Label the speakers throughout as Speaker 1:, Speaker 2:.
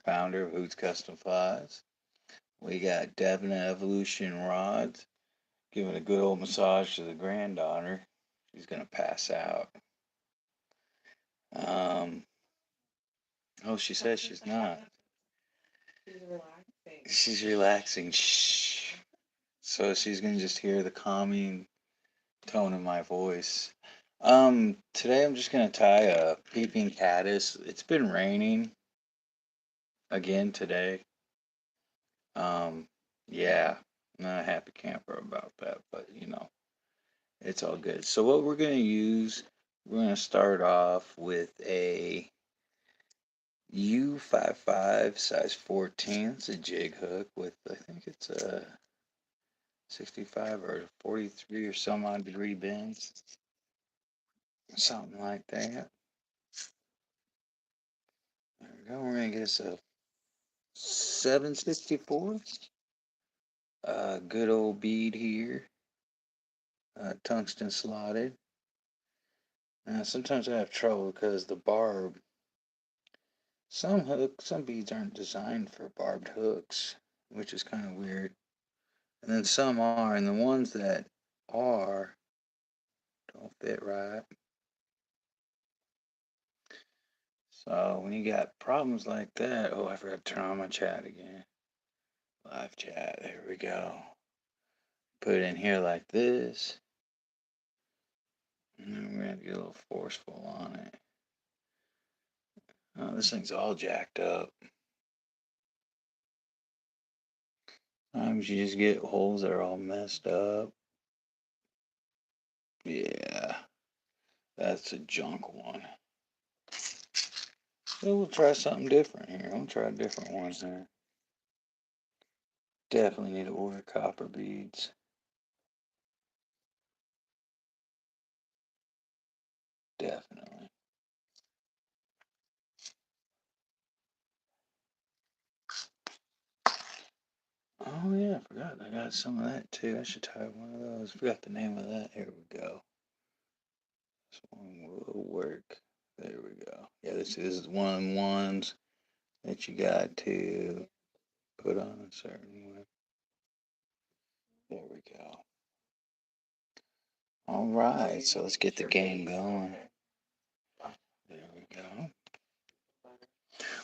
Speaker 1: founder of Hoot's Custom Flies. We got Devin Evolution Rods giving a good old massage to the granddaughter. She's gonna pass out. Um, oh, she says she's not. She's relaxing. Shh. So she's gonna just hear the calming tone of my voice. Today I'm just gonna tie a Peeping Caddiss. It's been raining again today. Um, yeah, not a happy camper about that, but it's all good. So what we're gonna start off with a U55 size 14. It's a jig hook with, I think it's a 65 or 43 or some odd degree bends, something like that. There we go. We're gonna get us a 764. Good old bead here. Tungsten slotted. Now sometimes I have trouble because the barb. Some beads aren't designed for barbed hooks, which is kind of weird. And then some are, and the ones that are don't fit right. So when you got problems like that, oh, I forgot to turn on my chat again. Live chat, there we go. Put it in here like this. And then we're going to get a little forceful on it. Oh, this thing's all jacked up. Sometimes you just get holes that are all messed up. Yeah, that's a junk one. So we'll try something different here. We'll try different ones here. Definitely need to order copper beads. Definitely. Oh yeah, I forgot. I got some of that too. I should tie one of those. Forgot the name of that. Here we go. This one will work. There we go. Yeah, this is one of the ones that you got to put on a certain way. There we go. All right, so let's get the game going. There we go.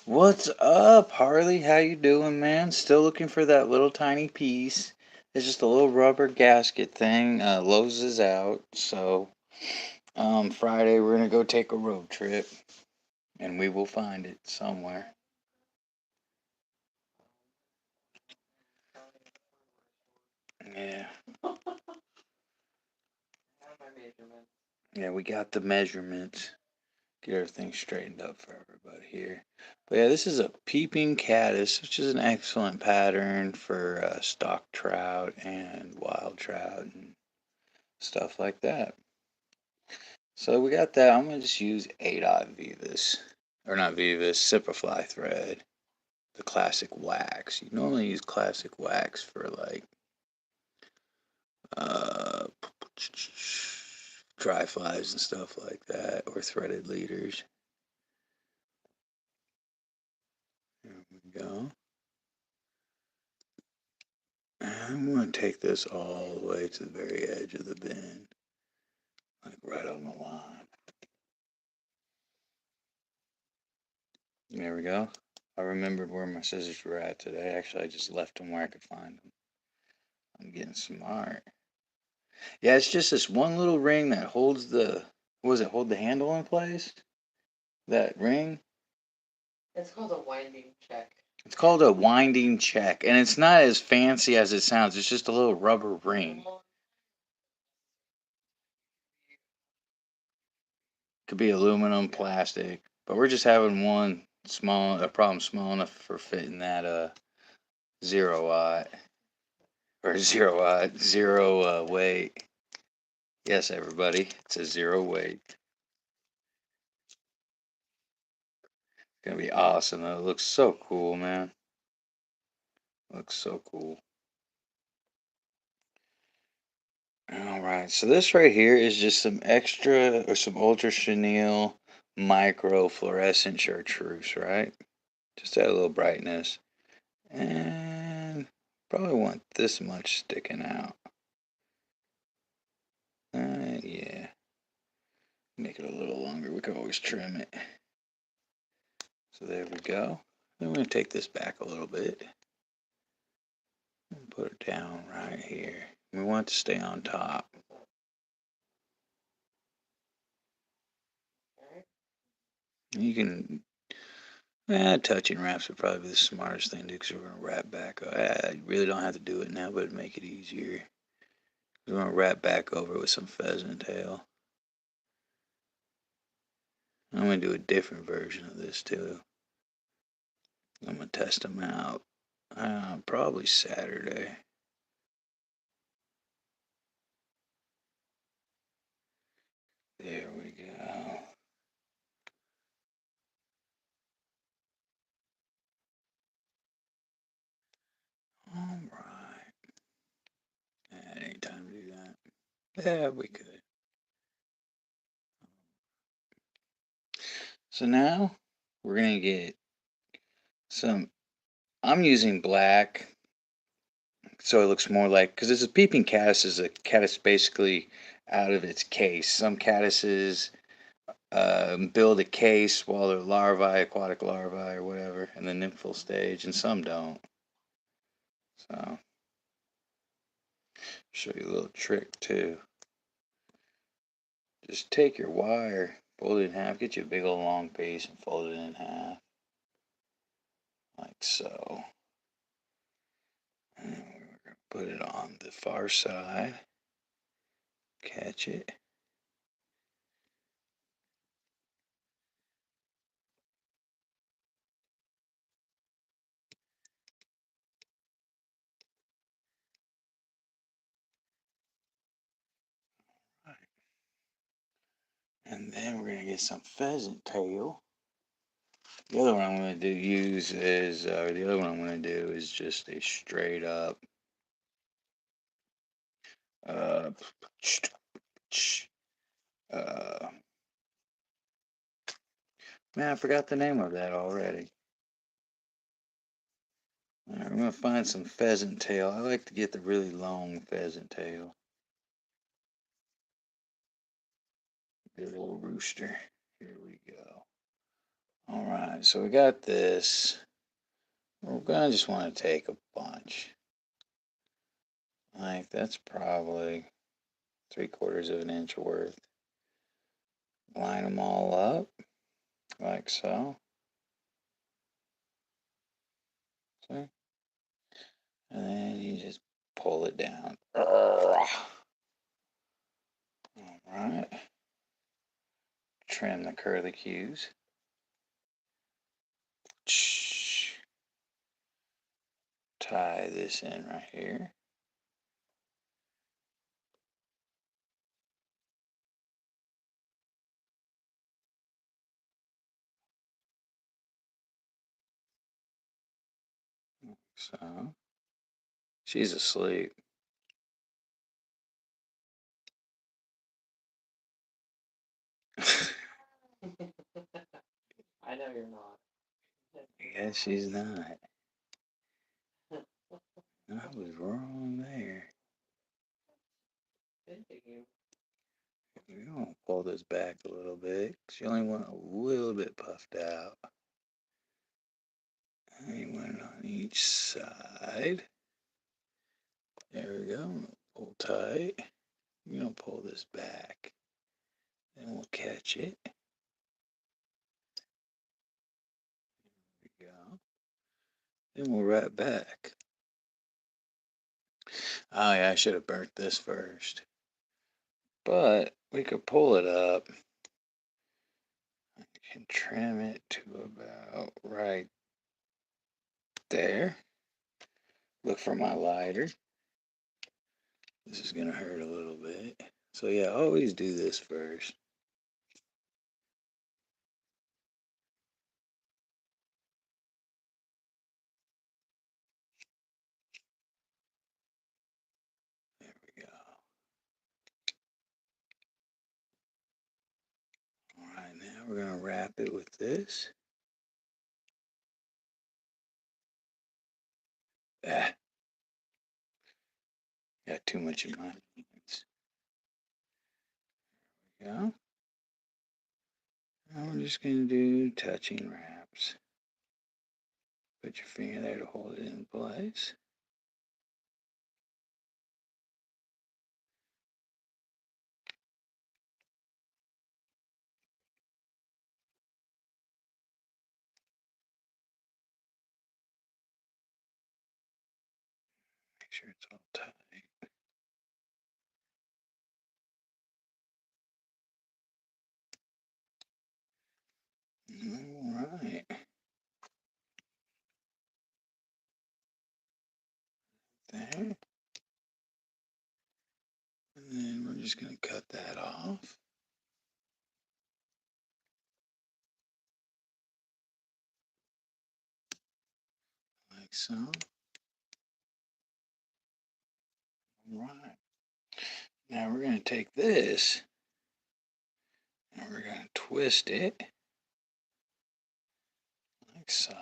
Speaker 1: What's up, Harley? How you doing, man? Still looking for that little tiny piece. It's just a little rubber gasket thing. Lowe's is out, so Friday we're gonna go take a road trip, and we will find it somewhere. Yeah. Yeah, we got the measurements. Get everything straightened up for everybody here. But yeah, this is a Peeping Caddiss, which is an excellent pattern for stock trout and wild trout and stuff like that. So we got that. I'm gonna just use 8/0 Vivas, or not Vivas, Simplify thread, the classic wax. You normally use classic wax for like uh, dry flies and stuff like that, or threaded leaders. There we go. I'm going to take this all the way to the very edge of the bend, like right on the line. There we go. I remembered where my scissors were at today. Actually, I just left them where I could find them. I'm getting smart. Yeah, it's just this one little ring that holds the, what does it, hold the handle in place? That ring?
Speaker 2: It's called a winding check.
Speaker 1: It's called a winding check, and it's not as fancy as it sounds. It's just a little rubber ring. Could be aluminum, plastic, but we're just having a problem small enough for fitting that 0 watt or 0 watt, zero weight. Yes, everybody, it's a 0 weight. It's gonna be awesome though. It looks so cool, man. Looks so cool. All right, so this right here is just some extra or some ultra chenille micro fluorescent chartreuse, right? Just add a little brightness. And probably want this much sticking out. Yeah. Make it a little longer. We can always trim it. So there we go. Then we're going to take this back a little bit. And put it down right here. We want it to stay on top. You can, touching wraps would probably be the smartest thing to do because we're going to wrap back. I really don't have to do it now, but it'd make it easier. We're going to wrap back over with some pheasant tail. I'm going to do a different version of this too. I'm going to test them out. Probably Saturday. There we go. All right. Ain't time to do that. Yeah, we could. So now we're gonna get some. I'm using black, so it looks more like because this is peeping caddis is a caddis basically out of its case. Some caddises build a case while they're larvae, aquatic larvae, or whatever, in the nymphal stage, and some don't. So, show you a little trick too. Just take your wire, fold it in half, get you a big old long piece, and fold it in half, like so. And we're gonna put it on the far side. Catch it. And then we're gonna get some pheasant tail. The other one I'm gonna the other one I'm gonna do is just a straight up. Uh, uh, Man, I forgot the name of that already. All right, we're gonna find some pheasant tail. I like to get the really long pheasant tail. Good little rooster. Here we go. All right, so we got this. We're gonna just want to take a bunch. Like that's probably 3/4 of an inch worth. Line them all up like so. See? And then you just pull it down. All right. Trim the curlicues. Tie this in right here. So she's asleep.
Speaker 2: I know you're not.
Speaker 1: I guess she's not. I was wrong there. We're gonna pull this back a little bit. She only went a little bit puffed out. I want it on each side. There we go. Pull tight. We're gonna pull this back. Then we'll catch it. There we go. Then we'll wrap back. Oh yeah, I should have burnt this first. But we could pull it up. I can trim it to about right there. Look for my lighter. This is gonna hurt a little bit. So yeah, always do this first. There we go. All right, now we're gonna wrap it with this. Ah, got too much in my hands. Yeah. Now we're just going to do touching wraps. Put your finger there to hold it in place. Make sure it's all tight. All right. There. And then we're just going to cut that off. Like so. All right. Now we're going to take this and we're going to twist it like so.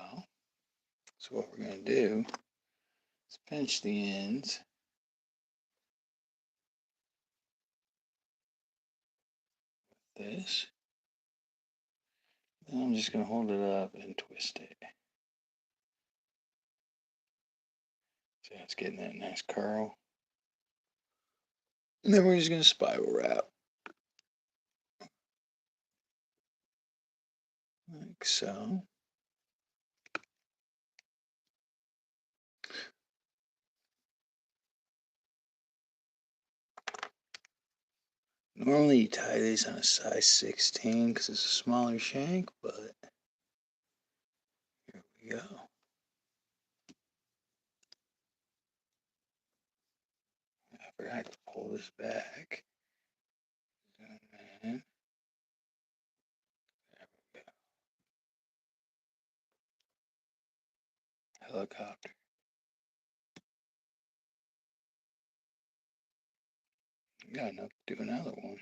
Speaker 1: So what we're going to do is pinch the ends. This. Then I'm just going to hold it up and twist it. So it's getting that nice curl. And then we're just going to spiral wrap. Like so. Normally you tie these on a size 16 because it's a smaller shank, but here we go. I forgot to pull this back. And then, there we go. Helicopter. Got enough to do another one.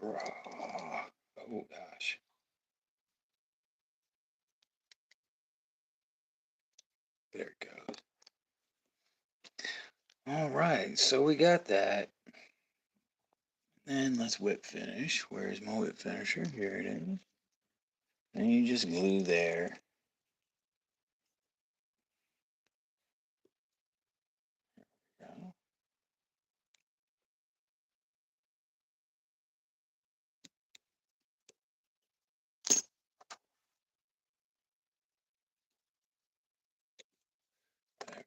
Speaker 1: Oh gosh. There it goes. All right, so we got that. Then let's whip finish. Where's my whip finisher? Here it is. And you just glue there. Go. There.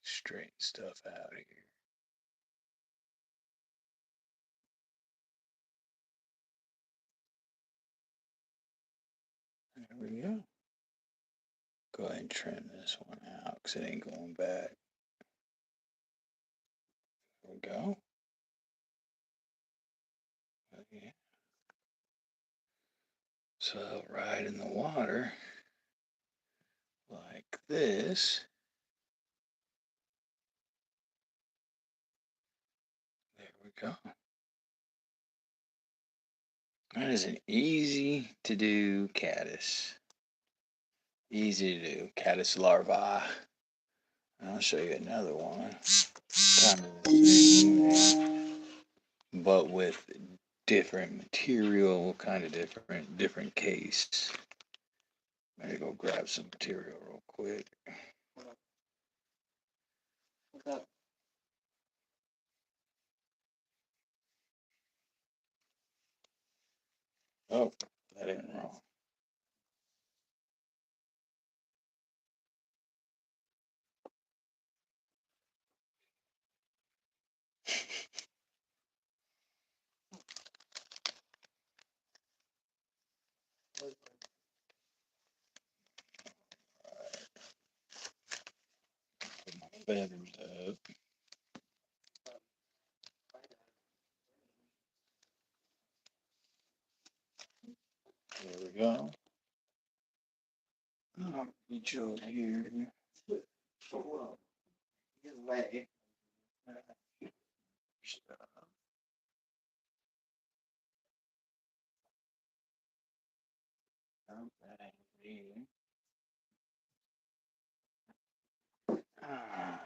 Speaker 1: Straighten stuff out here. There we go. Go ahead and trim this one out because it ain't going back. There we go. Okay. So I'll ride in the water like this. There we go. That is an easy to do caddis. Easy to do caddis larvae. I'll show you another one. Kind of the same, but with different material, kind of different case. I'm gonna go grab some material real quick.
Speaker 2: What's up?
Speaker 1: Oh, that ain't wrong. Put my feathers up. There we go. I'll reach over here.
Speaker 2: His leg.
Speaker 1: Ah.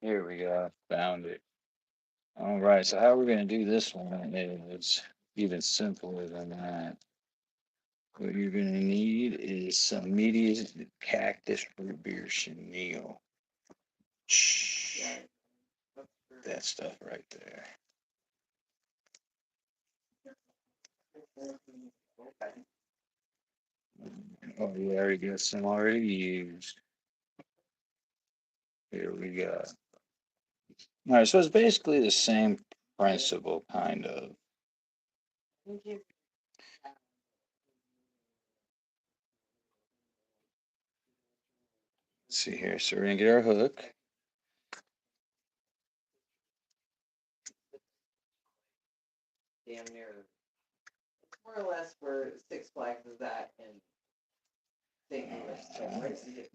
Speaker 1: Here we go. Found it. All right. So how we're going to do this one is even simpler than that. What you're going to need is some medium cactus root beer chenille. That stuff right there. Oh, you already got some already used. Here we go. All right, so it's basically the same principle, kind of. Let's see here. So we're gonna get our hook.
Speaker 2: Damn near. It's more or less where Six Flags is at in St. Louis. So right to get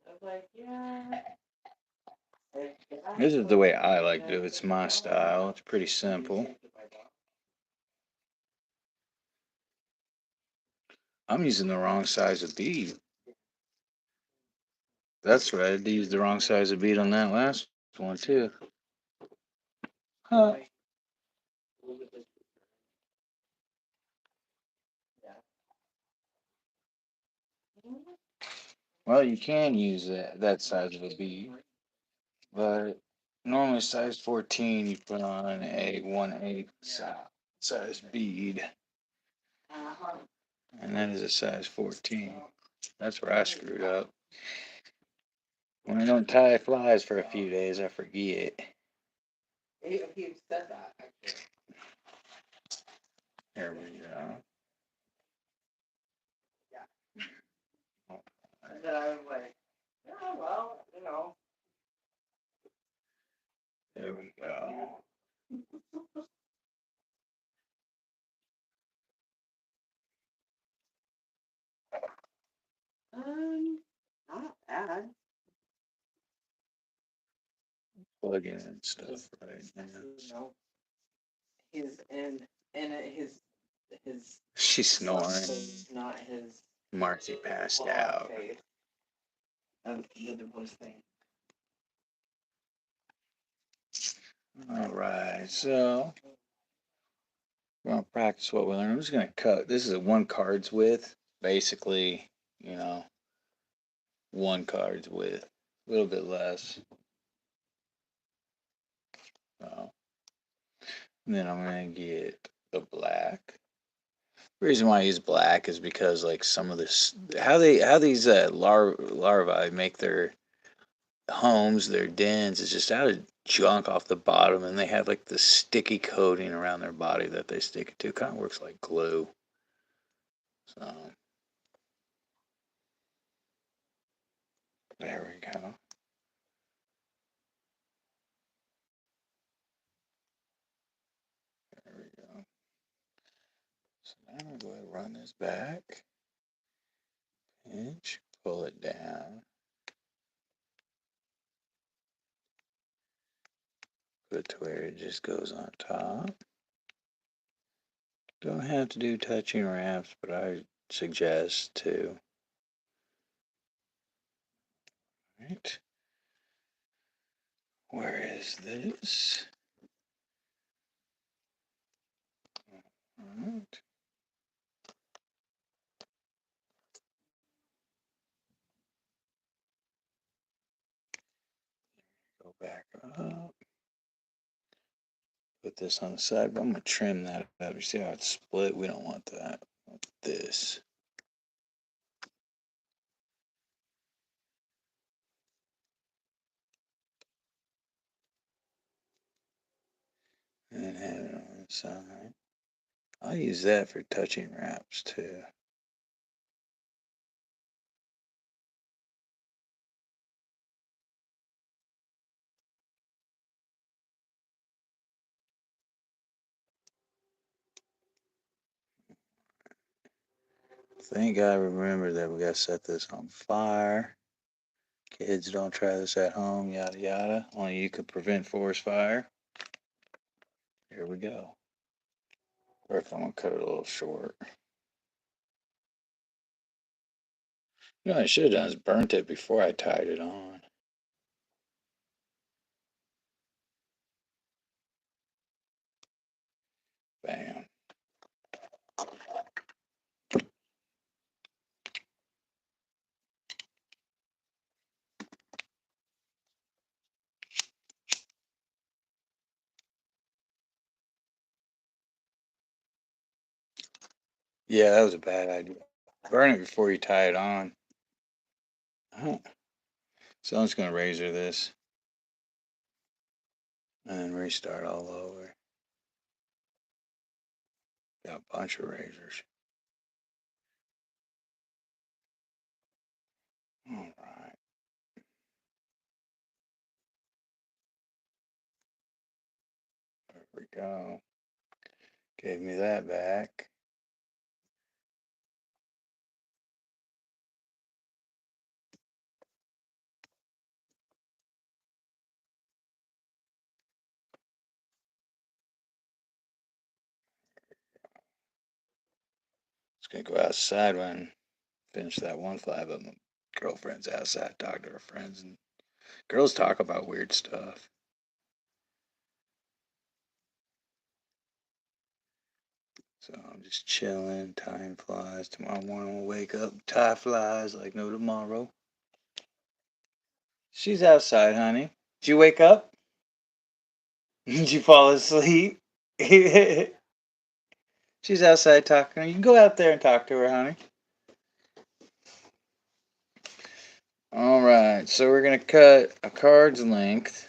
Speaker 2: I was like, yeah.
Speaker 1: This is the way I like to do it. It's my style. It's pretty simple. I'm using the wrong size of bead. That's right. I used the wrong size of bead on that last one too. Huh. Well, you can use that size of a bead, but normally size 14 you put on a 1/8 size bead, and that is a size 14. That's where I screwed up. When I don't tie flies for a few days, I forget.
Speaker 2: He said that actually.
Speaker 1: There we go.
Speaker 2: And then I was like, yeah, well, you know.
Speaker 1: There we go.
Speaker 2: Not bad.
Speaker 1: Plug in and stuff right now.
Speaker 2: You know, his and his
Speaker 1: She's snoring.
Speaker 2: not his
Speaker 1: Marcy passed out.
Speaker 2: of the divorce thing.
Speaker 1: All right, so we're gonna practice what we learned. I'm just gonna cut. This is a one card's width, basically. You know, one card's width, a little bit less. So, and then I'm gonna get the black. The reason why I use black is because like some of this, how these larvae make their homes, their dens, is just out of junk off the bottom, and they have like the sticky coating around their body that they stick it to. Kind of works like glue. So there we go. There we go. So now I'm going to go ahead and run this back. Pinch, pull it down. Put it to where it just goes on top. Don't have to do touching wraps, but I suggest to. Right. Where is this? All right. Go back up. Put this on the side, but I'm going to trim that up. You see how it's split? We don't want that. We want this. And then have it on the side. I'll use that for touching wraps too. Thank God, remember that we gotta set this on fire. Kids, don't try this at home, yada yada. Only you could prevent forest fire. Here we go. First, I'm gonna cut it a little short. You know, what I should have done is burnt it before I tied it on. Bam. Yeah, that was a bad idea. Burn it before you tie it on. Huh. So I'm just gonna razor this and then restart all over. Got a bunch of razors. All right. There we go. Gave me that back. Just gonna go outside when I finish that one fly, but my girlfriend's outside talking to her friends, and girls talk about weird stuff. So I'm just chilling. Time flies. Tomorrow morning we'll wake up. Tie flies like no tomorrow. She's outside, honey. Did you wake up? Did you fall asleep? She's outside talking. You can go out there and talk to her, honey. All right, so we're gonna cut a card's length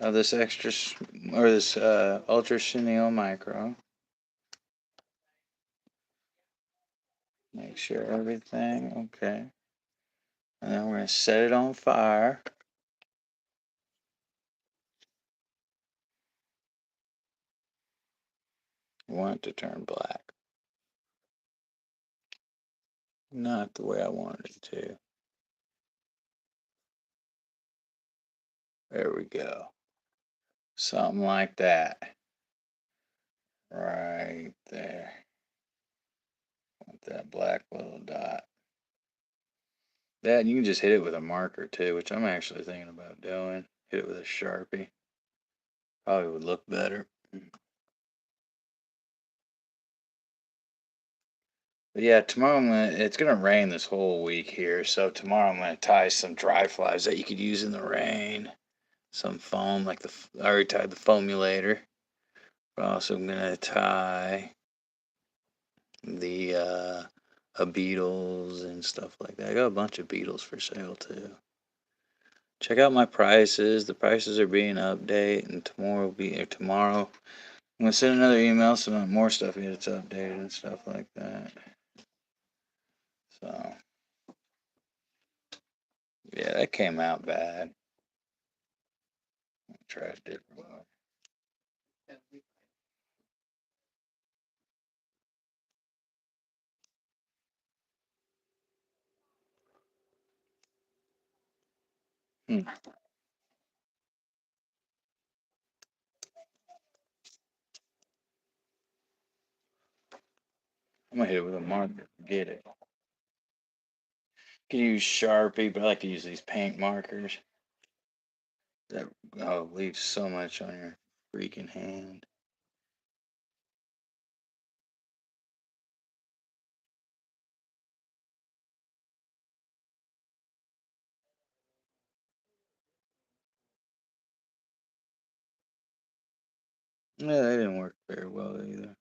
Speaker 1: of this or this ultra chenille micro. Make sure everything okay, and then we're gonna set it on fire. We want it to turn black, not the way I wanted it to. There we go. Something like that. Right there. Want that black little dot. That, you can just hit it with a marker too, which I'm actually thinking about doing. Hit it with a Sharpie. Probably would look better. But yeah, tomorrow it's gonna rain this whole week here, so tomorrow I'm gonna tie some dry flies that you could use in the rain. Some foam, like I already tied the foamulator. But also I'm gonna tie the beetles and stuff like that. I got a bunch of beetles for sale too. Check out my prices. The prices are being updated, and tomorrow. I'm gonna send another email so more stuff gets updated and stuff like that. So yeah, that came out bad. I'll try a different one. Hmm. I'm gonna hit it with a marker. Get it. You can use Sharpie, but I like to use these paint markers. That leaves so much on your freaking hand. Yeah, that didn't work very well either.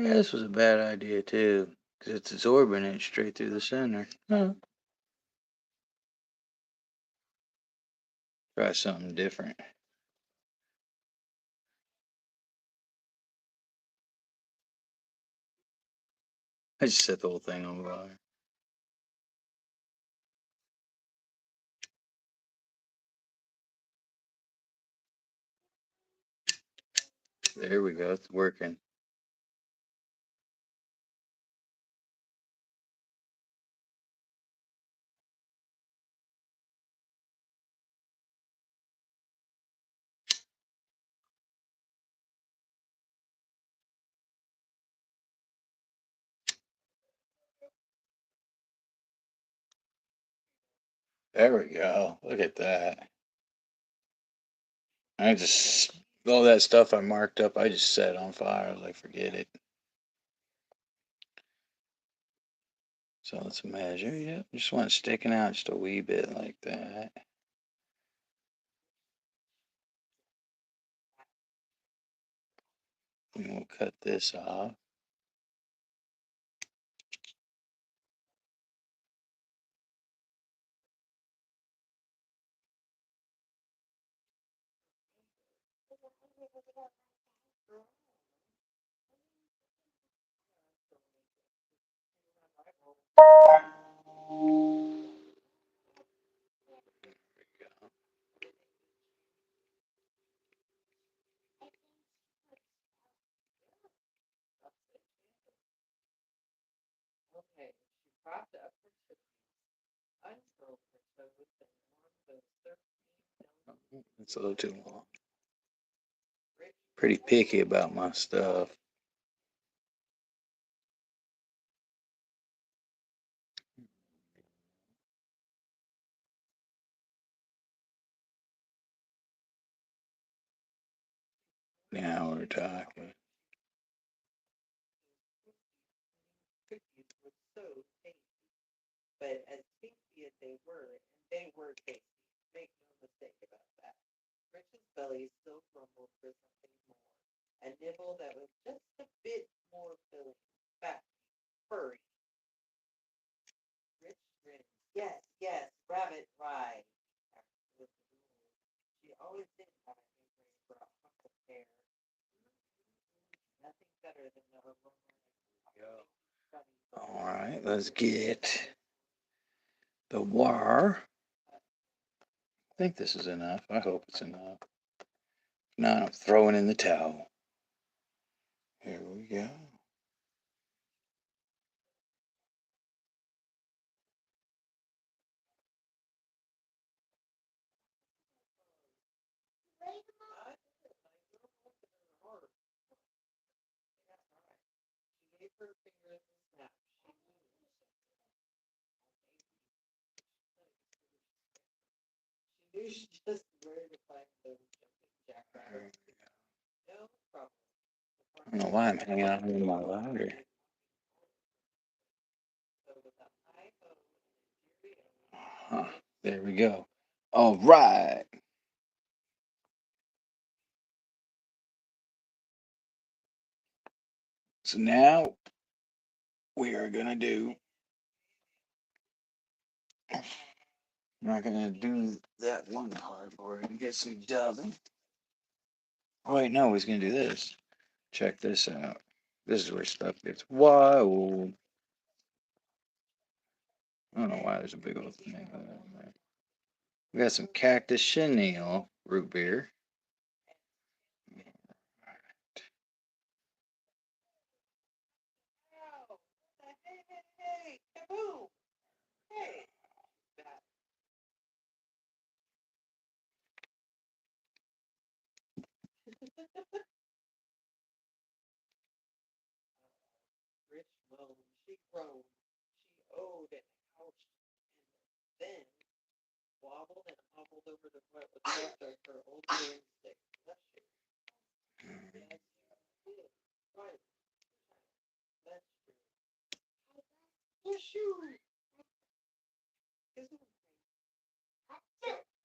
Speaker 1: Yeah, this was a bad idea too, because it's absorbing it straight through the center. Huh. Try something different. I just set the whole thing on fire. There we go. It's working. There we go. Look at that. I just all that stuff I marked up. I just set on fire. I was like, forget it. So let's measure. Yep. Just want it sticking out just a wee bit like that. And we'll cut this off.
Speaker 2: Okay, she propped up her cookies, uncurled her toes, and warmed those 13
Speaker 1: It's a little too long. Pretty picky about my stuff. Now we're talking.
Speaker 2: cookies were so tasty. But as tasty as they were, and they were tasty, make no mistake about that, Rich's belly still grumbled for something more. A nibble that was just a bit more filling, fat, furry. Rich grinned. Yes, yes, rabbit ride. She always did have a nickname for a hunk of hair. Nothing better than the aroma.
Speaker 1: All right, let's get the wire. I think this is enough. I hope it's enough. Now I'm throwing in the towel. Here we go.
Speaker 2: She gave her fingers a snap. She knew just where to find those jumping jackrabbits. No problem.
Speaker 1: I don't know why I'm hanging out in my ladder.
Speaker 2: So with a high ho and a cheerio,
Speaker 1: There we go. All right. So now we are gonna do. I'm not gonna do that one cardboard and get some dubbing. Oh, wait, no, he's gonna do this. Check this out. This is where stuff gets wild. I don't know why there's a big old thing. We got some cactus chenille root beer.
Speaker 2: ow, hey, hey, hey, kaboom, hey. That rich moan. She groaned. She owed and ouched, and then wobbled and hobbled over to what was left of her old broomstick. Bless you. Yes, you did. Right. Bless you. Bless you. Isn't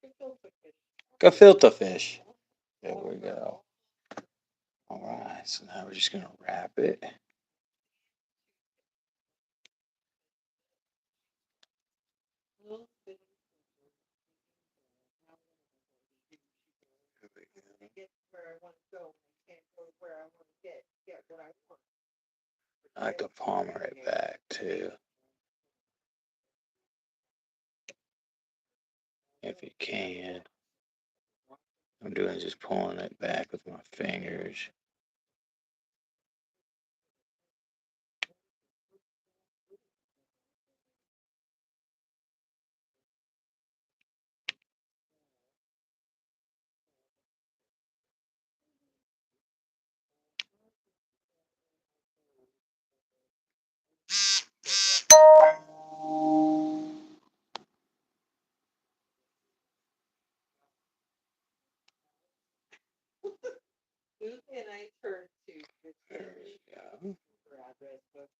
Speaker 2: gefilte fish?
Speaker 1: Gefilte fish. There we go. All right, so now we're just gonna wrap it.
Speaker 2: go. I can't go where I want to get what I want.
Speaker 1: I like to palm right back too. If you can. I'm doing just pulling it back with my fingers.
Speaker 2: Who can I turn to for
Speaker 1: There we go.
Speaker 2: address book?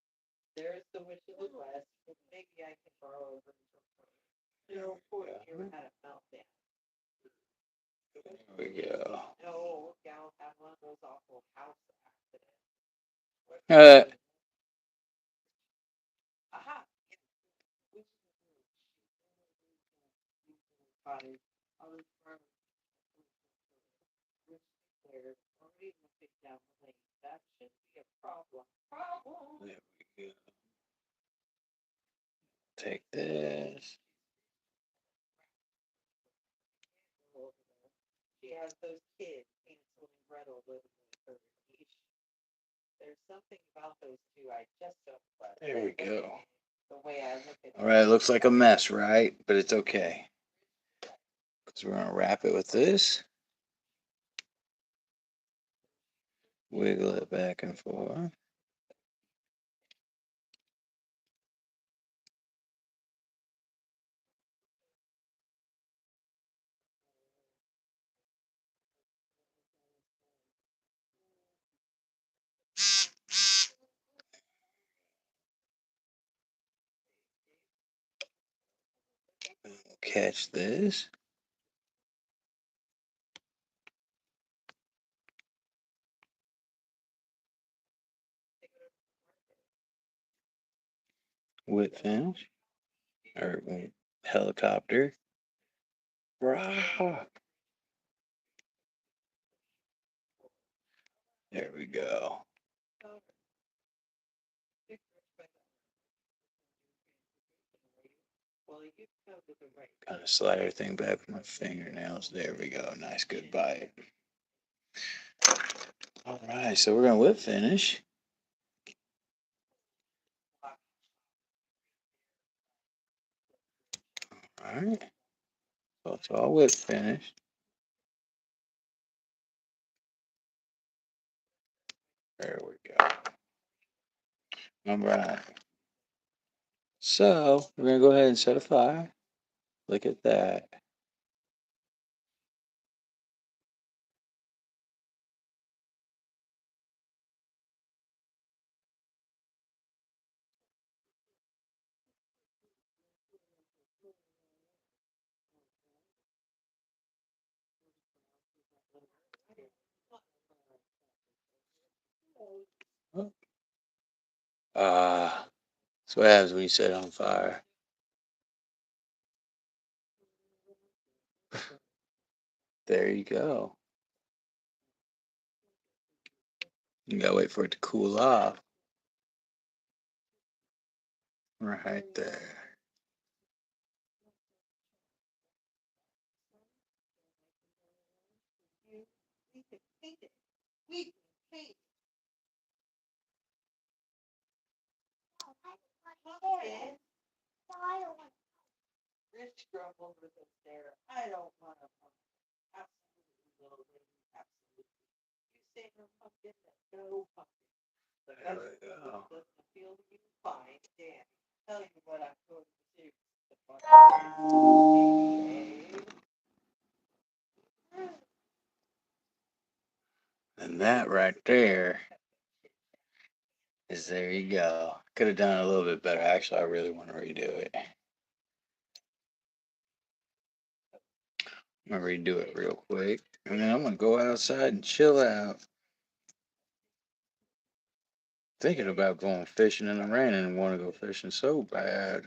Speaker 2: There's the Witch of the West, but maybe I can borrow over from her. No, poor dear had a meltdown.
Speaker 1: There we go.
Speaker 2: No, gal had one of those awful house accidents. Aha! Cottage. I was from which declared already looking down the lane. That should be a problem. Problem!
Speaker 1: There we go. Take this.
Speaker 2: She has those kids, Hansel and Gretel, living with her. There's something about those two I just don't trust.
Speaker 1: There we go.
Speaker 2: The way I look at
Speaker 1: All right, it looks like a mess, right? But it's okay. Because we're going to wrap it with this. Wiggle it back and forth. Catch this. Whip finish. Or helicopter. Rah. There we go. Kind of slide everything back with my fingernails. There we go. Nice, good bite. All right, so we're going to whip finish. All right. So it's all whip finished. There we go. All right. So we're going to go ahead and set a fire. Look at that. That's what happens when you set it on fire. There you go. You gotta wait for it to cool off. Right there.
Speaker 2: We can paint it. We can paint it. Pumpkin. Rich grumbled with a stare. I don't want a pumpkin. Absolutely, little lady. Absolutely. You say no pumpkin, then no pumpkin. The
Speaker 1: There we go.
Speaker 2: doesn't appeal to you? Fine, Dan. Tell you what I'm going to do. The pumpkin.
Speaker 1: And that right there is there you go. Could have done it a little bit better. Actually, I really want to redo it. I'm gonna redo it real quick. And then I'm gonna go outside and chill out. Thinking about going fishing in the rain and want to go fishing so bad.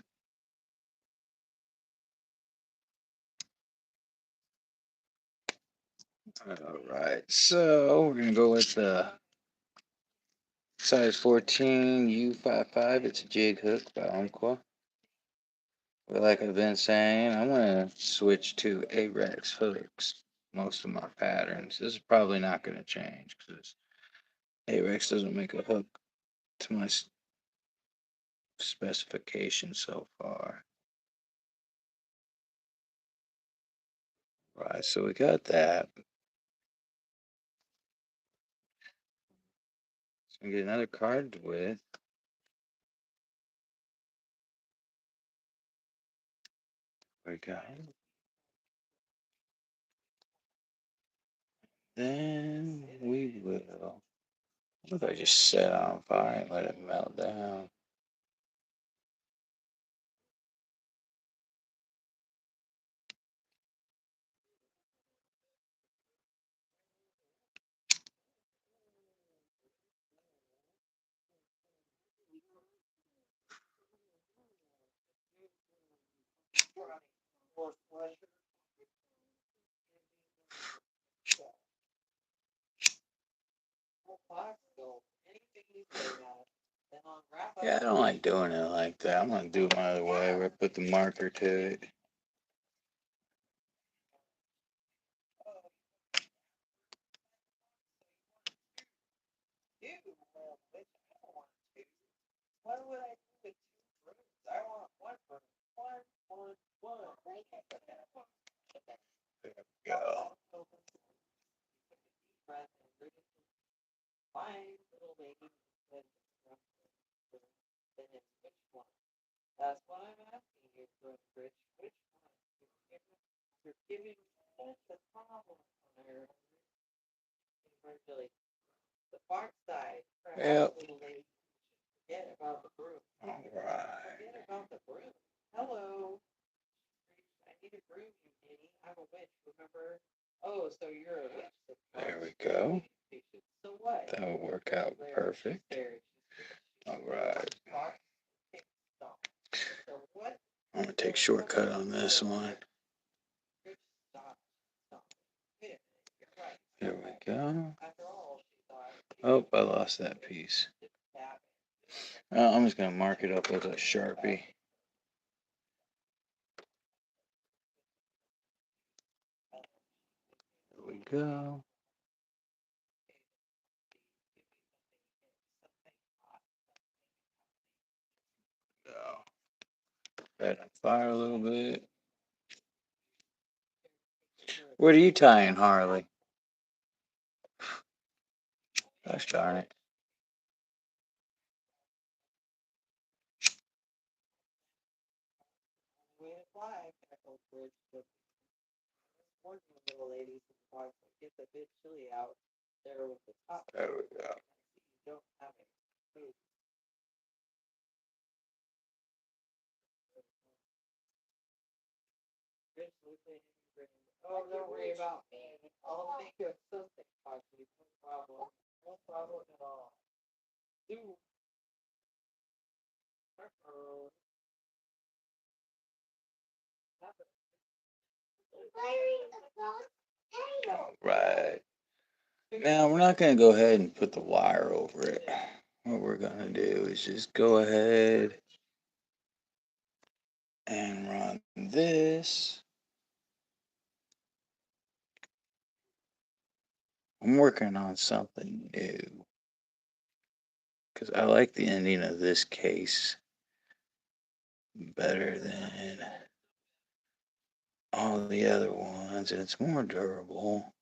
Speaker 1: Alright, so we're gonna go with the size 14 U55. It's a jig hook by Umpqua. But like I've been saying, I'm gonna switch to Rex hooks most of my patterns. This is probably not gonna change because Rex doesn't make a hook to my specification so far. Right, so we got that. So we get another card with. We got. Then we will. What if I just set on fire and let it melt down? Yeah, I don't like doing it like that. I'm gonna do it my other way where I put the marker to it.
Speaker 2: What would I do with two rooms? I want one room. One.
Speaker 1: There we go.
Speaker 2: Fine, little lady. Then it's which one? That's what I'm asking you, Rich. Which one? You're giving such a problem there. Really, the far side.
Speaker 1: Yep.
Speaker 2: Little lady. Forget about the broom.
Speaker 1: All right.
Speaker 2: Forget about the broom. Hello. I need a broom, you ninny. I'm a witch, remember? Oh, so you're a witch.
Speaker 1: There we go.
Speaker 2: So what?
Speaker 1: That'll work out perfect. All right. I'm gonna take shortcut on this one. There we go. Oh, I lost that piece. I'm just gonna mark it up with a Sharpie. There we go. Set on fire a little bit. What are you tying, Harley? Gosh darn it.
Speaker 2: Little ladies in the park, get the bit chilly out there with the top.
Speaker 1: There we go.
Speaker 2: You don't have it. Oh, don't worry about me. I'll think of something, Pocky. No problem. No problem at all. Do.
Speaker 1: All right. Now we're not gonna go ahead and put the wire over it. What we're gonna do is just go ahead and run this. I'm working on something new because I like the ending of this case better than all the other ones, and it's more durable.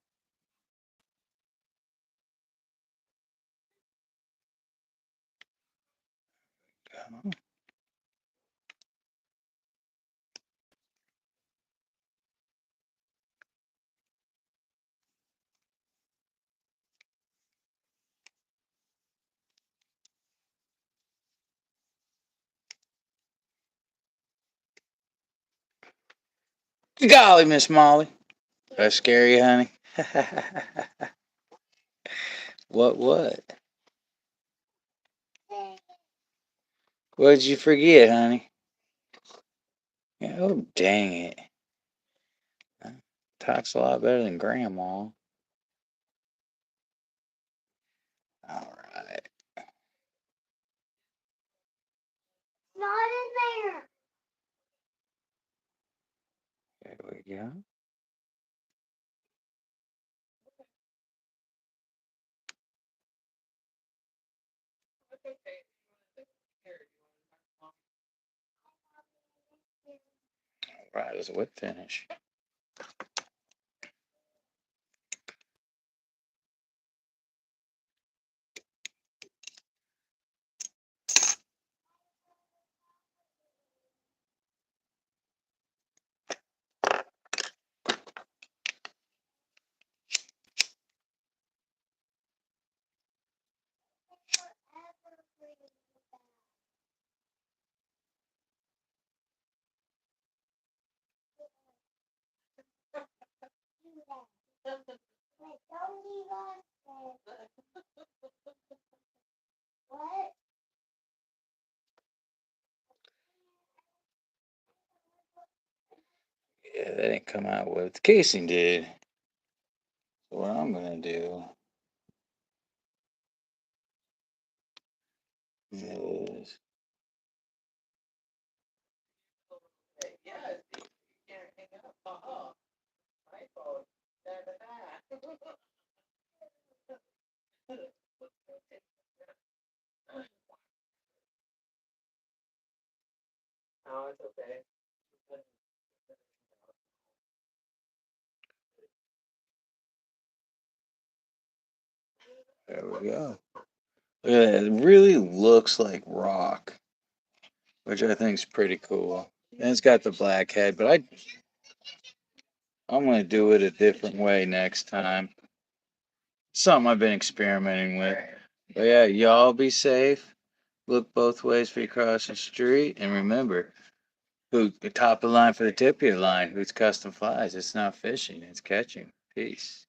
Speaker 1: Golly, Miss Molly. Did I scare you, honey? What? What did you forget, honey? Yeah, oh, dang it. Talks a lot better than Grandma.
Speaker 3: not in there.
Speaker 1: There we go.
Speaker 2: That's okay. Here, you want to
Speaker 1: Right as a whip finish.
Speaker 3: Wait, don't leave us there. What?
Speaker 1: Yeah, that didn't come out what the casing did. So what I'm gonna do is
Speaker 2: Yeah, see, you can't hang up. My phone. Oh, it's okay.
Speaker 1: there we go. Look at that. It really looks like rock, which I think is pretty cool. And it's got the black head, but I'm gonna do it a different way next time. Something I've been experimenting with. But yeah, y'all be safe. Look both ways for you cross the street, and remember, who the top of the line for the tip of your line? Who's custom flies? It's not fishing, it's catching. Peace.